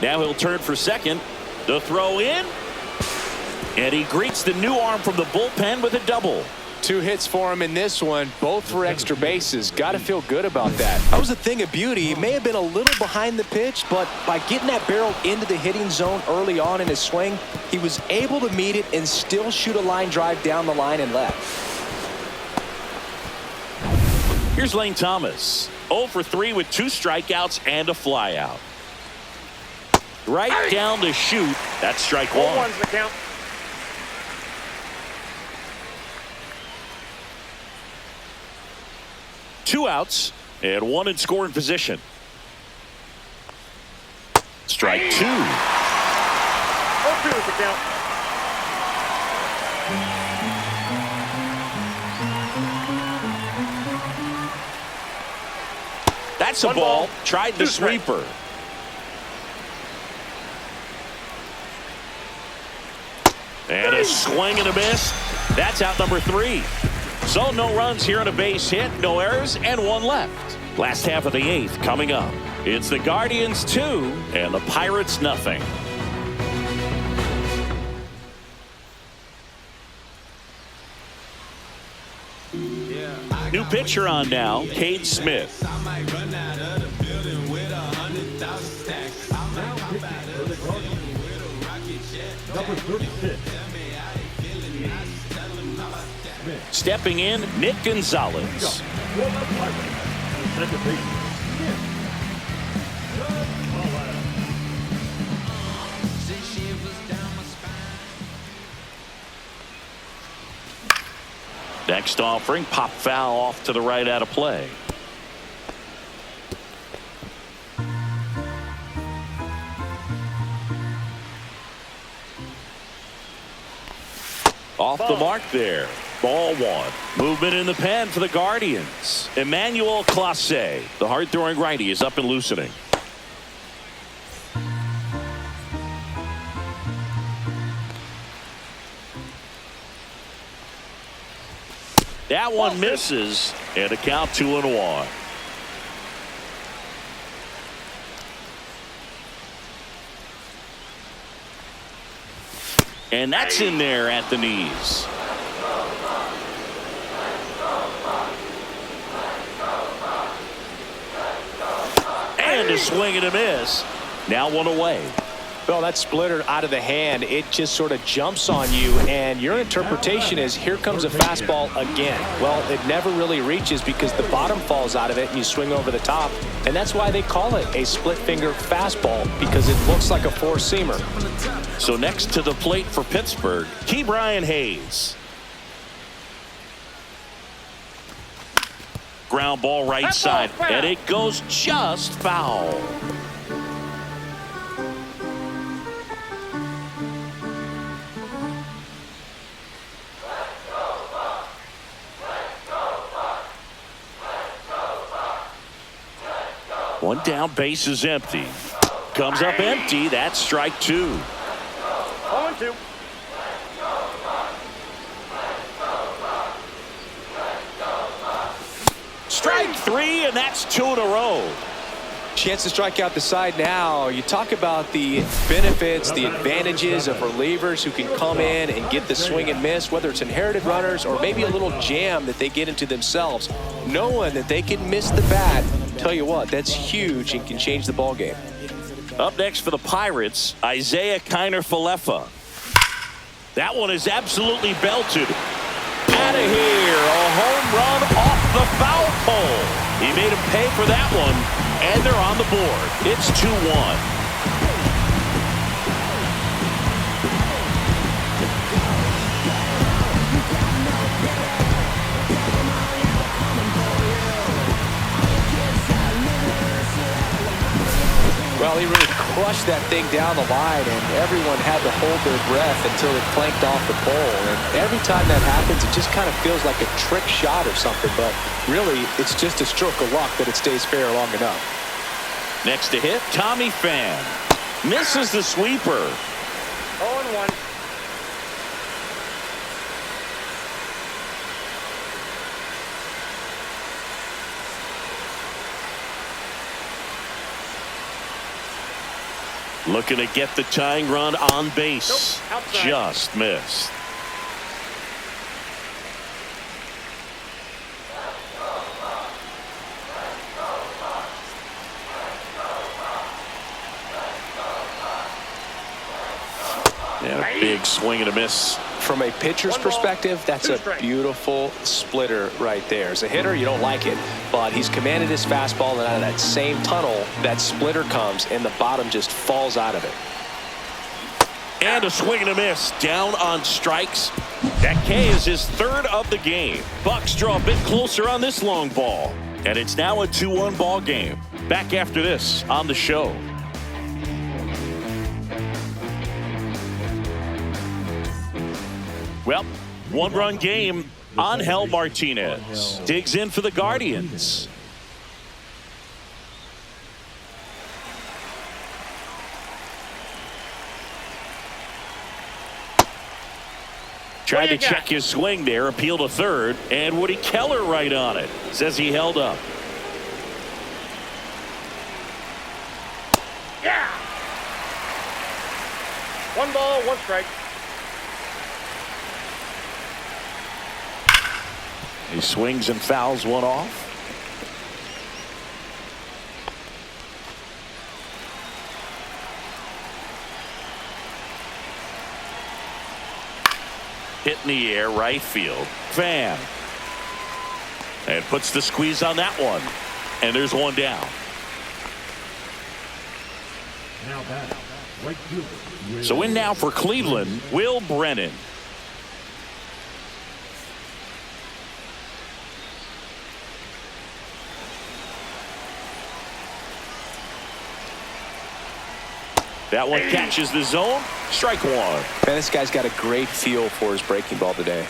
Now he'll turn for second. The throw in. And he greets the new arm from the bullpen with a double. 2 hits for him in this one, both for extra bases. Got to feel good about that. That was a thing of beauty. He may have been a little behind the pitch, but by getting that barrel into the hitting zone early on in his swing, he was able to meet it and still shoot a line drive down the line and left. Here's Lane Thomas. 0 for 3 with 2 strikeouts and a flyout. Right down to shoot. That's strike 1. 1's the count. Two outs and 1 in scoring position. Strike 2. 0-2 is the count. That's a One ball. ball, Tried the 2 strikes. sweeper. And a swing and a miss. That's out number 3. So no runs here on a base hit, no errors, and 1 left. Last half of the 8th coming up. It's the Guardians 2 and the Pirates nothing. New pitcher on now, Cade Smith. Now pitching for the Guardians, number 36. Stepping in, Nick Gonzalez. For the Pirates, second baseman, Nick. Next offering, pop foul off to the right out of play. Off the mark there. Ball 1. Movement in the pen for the Guardians. Emmanuel Clase, the hard-throwing righty, is up and loosening. That one misses, and a count 2-1. And that's in there at the knees. And a swing and a miss. Now 1 away. Well, that splitter out of the hand, it just sort of jumps on you, and your interpretation is here comes a fastball again. Well, it never really reaches because the bottom falls out of it and you swing over the top, and that's why they call it a split finger fastball, because it looks like a four-seamer. So next to the plate for Pittsburgh, Ke'Bryan Hayes. Ground ball right side, and it goes just foul. One down, base is empty. Comes up empty. That's strike 2. 0-2. Strike 3, and that's 2 in a row. Chance to strike out the side now. You talk about the benefits, the advantages of relievers who can come in and get the swing and miss, whether it's inherited runners or maybe a little jam that they get into themselves. Knowing that they can miss the bat, tell you what, that's huge and can change the ball game. Up next for the Pirates, Isaiah Kiner-Falefa. That one is absolutely belted. Out of here, a home run off the foul pole. He made him pay for that one, and they're on the board. It's 2-1. Well, he really crushed that thing down the line, and everyone had to hold their breath until it clanked off the pole. And every time that happens, it just kind of feels like a trick shot or something. But really, it's just a stroke of luck that it stays fair long enough. Next to hit, Tommy Pham. Misses the sweeper. 0-1. Looking to get the tying run on base. Nope, outside. Just missed. And a big swing and a miss. From a pitcher's perspective, that's a beautiful splitter right there. As a hitter, you don't like it, but he's commanded his fastball, and out of that same tunnel, that splitter comes, and the bottom just falls out of it. And a swing and a miss. Down on strikes. That K is his third of the game. Bucks draw a bit closer on this long ball. And it's now a 2-1 ball game. Back after this on the show. Well, one-run game. Angel Martinez digs in for the Guardians. Tried to check his swing there, appeal to third, and Woody Keller right on it. Says he held up. Yeah. 1 ball, 1 strike. He swings and fouls one off. Hit in the air, right field. Fan. And puts the squeeze on that one. And there's one down. Now back, right fielder. So in now for Cleveland, Will Brennan. That one catches the zone. Strike one. Man, this guy's got a great feel for his breaking ball today.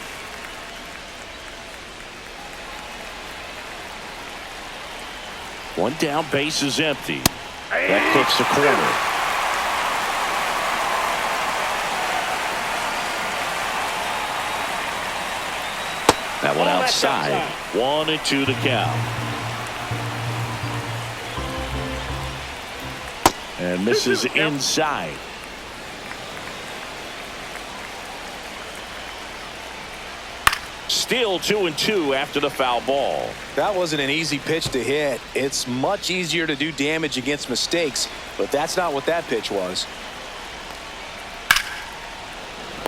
One down, base is empty. That clips the corner. That one outside. 1-2 the count. And misses inside. Still 2-2 after the foul ball. That wasn't an easy pitch to hit. It's much easier to do damage against mistakes, but that's not what that pitch was.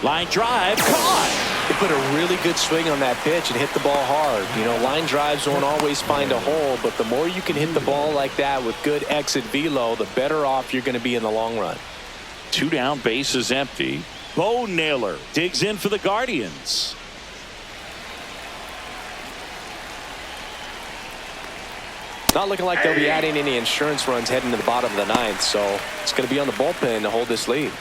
Line drive, caught. He put a really good swing on that pitch and hit the ball hard. You know, line drives won't always find a hole, but the more you can hit the ball like that with good exit velo, the better off you're going to be in the long run. 2 down, base is empty. Bo Naylor digs in for the Guardians. Not looking like they'll be adding any insurance runs heading to the bottom of the 9th, so it's going to be on the bullpen to hold this lead.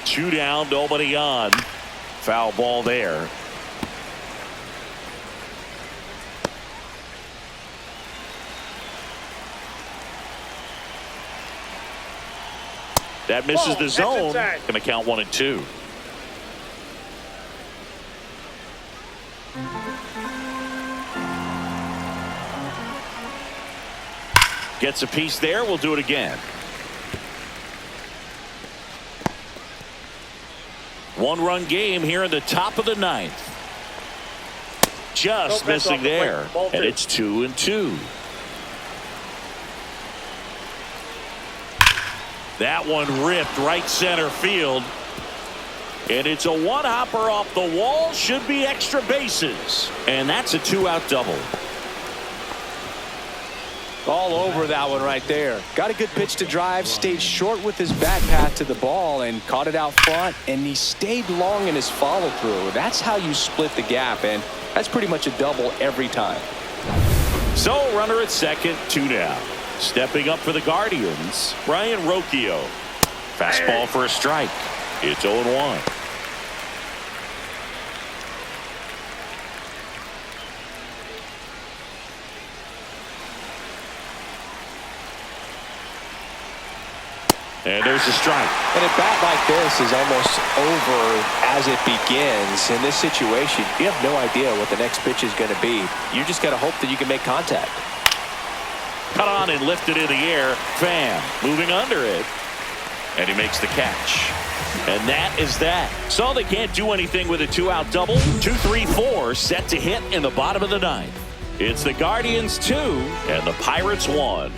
Two down, nobody on. Foul ball there. That misses the zone. Going to count 1-2. Gets a piece there. We'll do it again. 1-run game here in the top of the 9th. Just missing there. And it's 2-2. That one ripped right center field. And it's a one-hopper off the wall. Should be extra bases. And that's a 2-out double. All over that one right there. Got a good pitch to drive, stayed short with his bat path to the ball and caught it out front, and he stayed long in his follow through. That's how you split the gap, and that's pretty much a double every time. So runner at second, 2 down. Stepping up for the Guardians, Brian Rocchio. Fastball for a strike. It's 0-1. And there's a strike. And a bat like this is almost over as it begins. In this situation, you have no idea what the next pitch is going to be. You just got to hope that you can make contact. Cut on and lifted in the air. Pham moving under it. And he makes the catch. And that is that. So they can't do anything with a 2-out double. 2-3-4 set to hit in the bottom of the ninth. It's the Guardians 2 and the Pirates 1.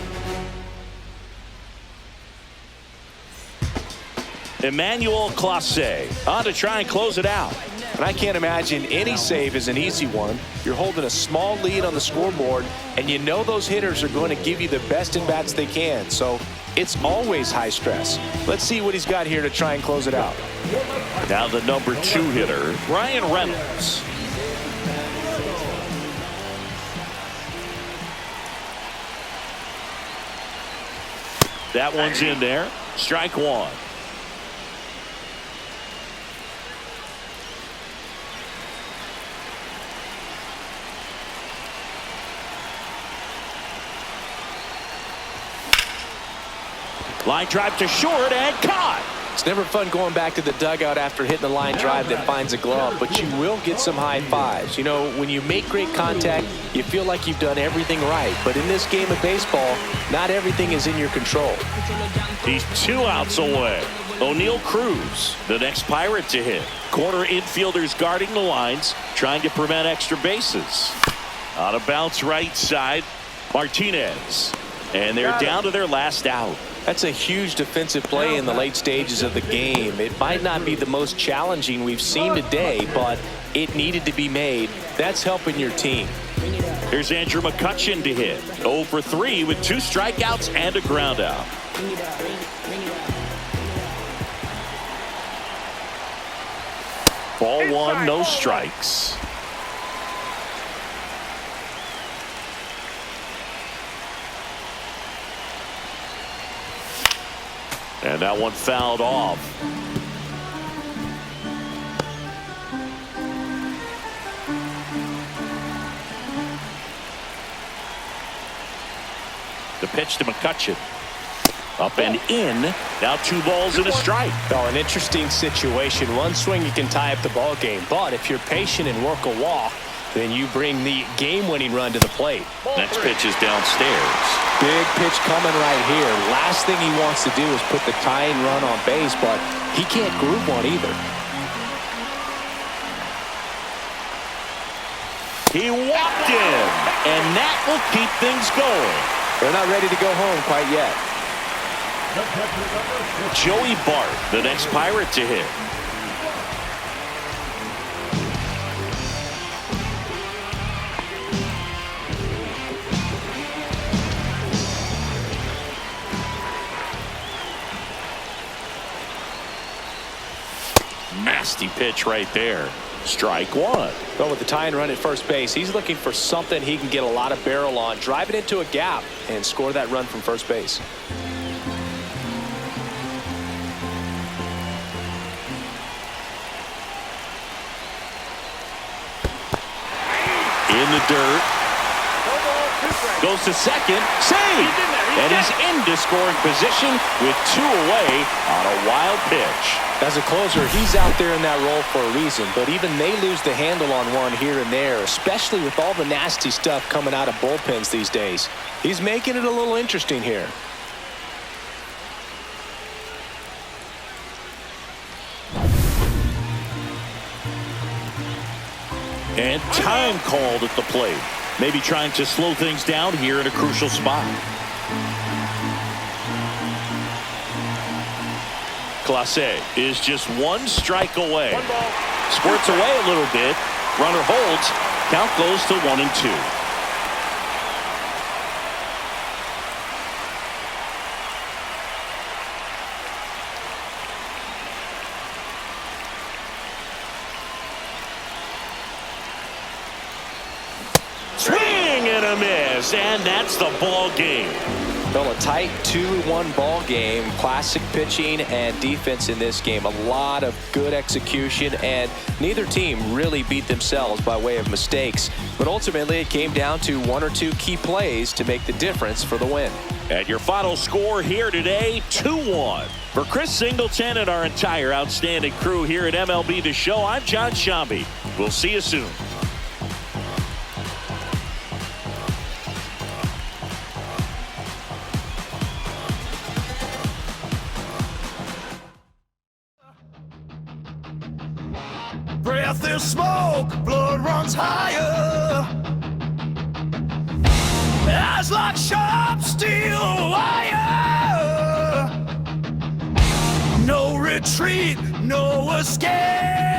Emmanuel Clase on to try and close it out. And I can't imagine any save is an easy one. You're holding a small lead on the scoreboard, and you know those hitters are going to give you the best at-bats they can. So it's always high stress. Let's see what he's got here to try and close it out. Now the number 2 hitter, Ryan Reynolds. That one's in there. Strike one. Line drive to short and caught. It's never fun going back to the dugout after hitting a line drive that finds a glove, but you will get some high fives. You know, when you make great contact, you feel like you've done everything right. But in this game of baseball, not everything is in your control. He's 2 outs away. O'Neal Cruz, the next Pirate to hit. Corner infielders guarding the lines, trying to prevent extra bases. On a bounce right side, Martinez. And they're down to their last out. That's a huge defensive play in the late stages of the game. It might not be the most challenging we've seen today, but it needed to be made. That's helping your team. Here's Andrew McCutchen to hit. 0 for 3 with 2 strikeouts and a ground out. Ball 1, no strikes. And that one fouled off. The pitch to McCutchen. Up and in. Now 2 balls and a strike. Oh, an interesting situation. One swing you can tie up the ball game, but if you're patient and work a walk, then you bring the game-winning run to the plate. Next pitch is downstairs. Big pitch coming right here. Last thing he wants to do is put the tying run on base, but he can't groove one either. He walked in, and that will keep things going. They're not ready to go home quite yet. Joey Bart, the next Pirate to hit. Nasty pitch right there. Strike one. Well, with the tying run at first base, he's looking for something he can get a lot of barrel on, drive it into a gap, and score that run from first base. In the dirt. Goes to second. Save! And he's into scoring position with 2 away on a wild pitch. As a closer, he's out there in that role for a reason, but even they lose the handle on one here and there, especially with all the nasty stuff coming out of bullpens these days. He's making it a little interesting here. And time called at the plate. Maybe trying to slow things down here in a crucial spot. Clase is just 1 strike away. Squirts away a little bit. Runner holds. Count goes to 1-2. Swing and a miss, and that's the ball game. Well, a tight 2-1 ball game. Classic pitching and defense in this game. A lot of good execution, and neither team really beat themselves by way of mistakes. But ultimately, it came down to 1 or 2 key plays to make the difference for the win. And your final score here today, 2-1. For Chris Singleton and our entire outstanding crew here at MLB The Show, I'm John Shambi. We'll see you soon. Breath is smoke, blood runs higher. Eyes like sharp steel wire. No retreat, no escape.